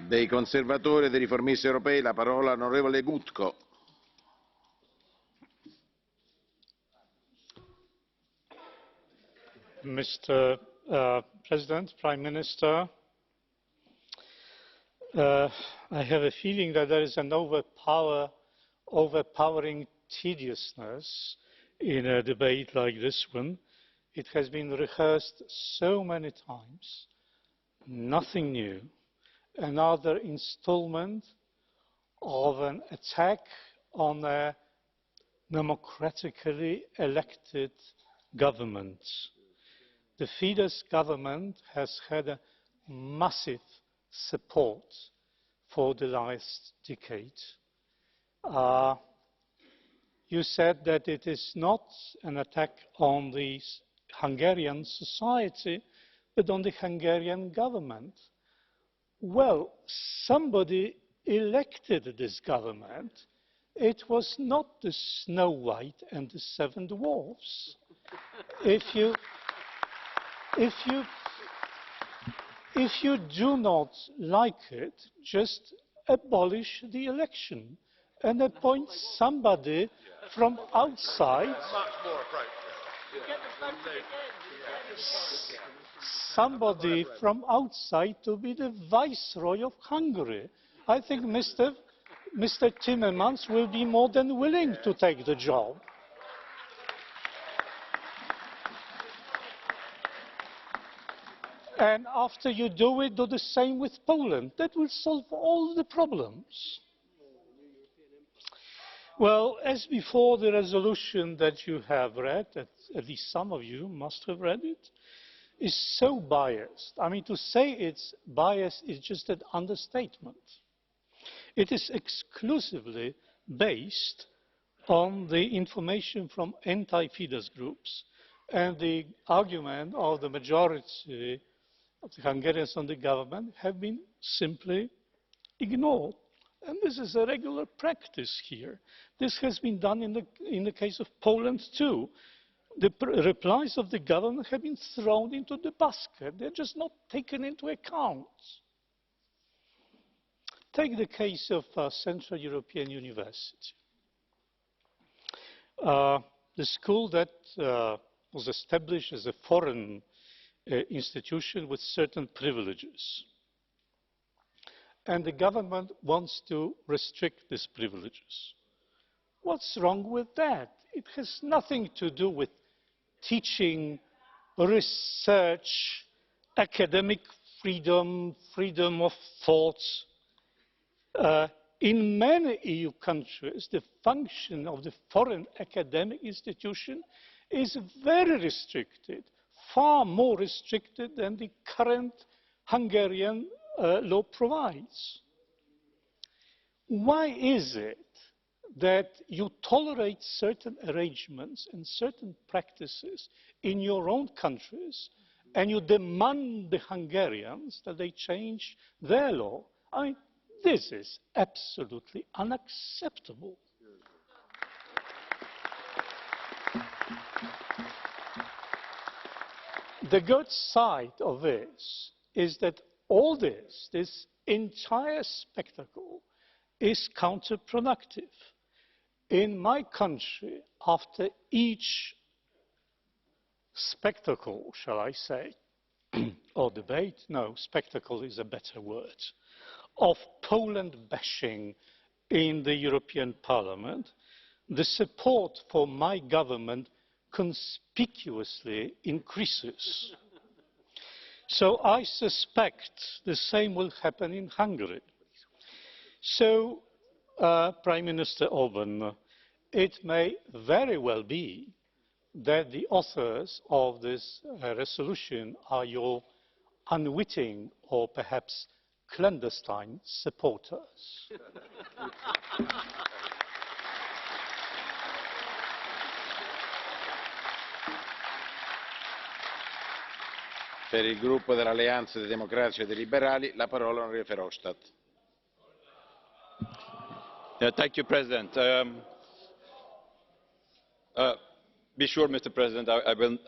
Dei conservatori e dei riformisti europei la parola all'onorevole Legutko. Mr. President, Prime Minister, I have a feeling that there is an overpowering tediousness in a debate like this one. It has been rehearsed so many times, nothing new. Another installment of an attack on a democratically elected government. The Fidesz government has had a massive support for the last decade. You said that it is not an attack on the Hungarian society, but on the Hungarian government. Well, somebody elected this government. It was not the Snow White and the Seven Dwarfs. If you do not like it, just abolish the election and appoint somebody from outside. Somebody from outside to be the Viceroy of Hungary. I think Mr. Timmermans will be more than willing to take the job. And after you do it, do the same with Poland. That will solve all the problems. Well, as before, the resolution that you have read, at least some of you must have read it, is so biased. I mean, to say it's biased is just an understatement. It is exclusively based on the information from anti-Fidesz groups, and the argument of the majority of the Hungarians on the government have been simply ignored. And this is a regular practice here. This has been done in the case of Poland too. The replies of the government have been thrown into the basket. They're just not taken into account. Take the case of Central European University. The school that was established as a foreign institution with certain privileges. And the government wants to restrict these privileges. What's wrong with that? It has nothing to do with teaching, research, academic freedom, freedom of thought. In many EU countries, the function of the foreign academic institution is very restricted, far more restricted than the current Hungarian law provides. Why is it that you tolerate certain arrangements and certain practices in your own countries and you demand the Hungarians that they change their law? I mean, this is absolutely unacceptable. The good side of this is that all this entire spectacle is counterproductive. In my country, after each spectacle, shall I say, or debate, no, spectacle is a better word, of Poland bashing in the European Parliament, the support for my government conspicuously increases. So I suspect the same will happen in Hungary. So, Prime Minister Orbán, it may very well be that the authors of this resolution are your unwitting or perhaps clandestine supporters. Per il gruppo dell'Alleanza dei Democratici e dei Liberali la parola all'onorevole Verhofstadt. Thank you, President. Be sure, Mr. President, I will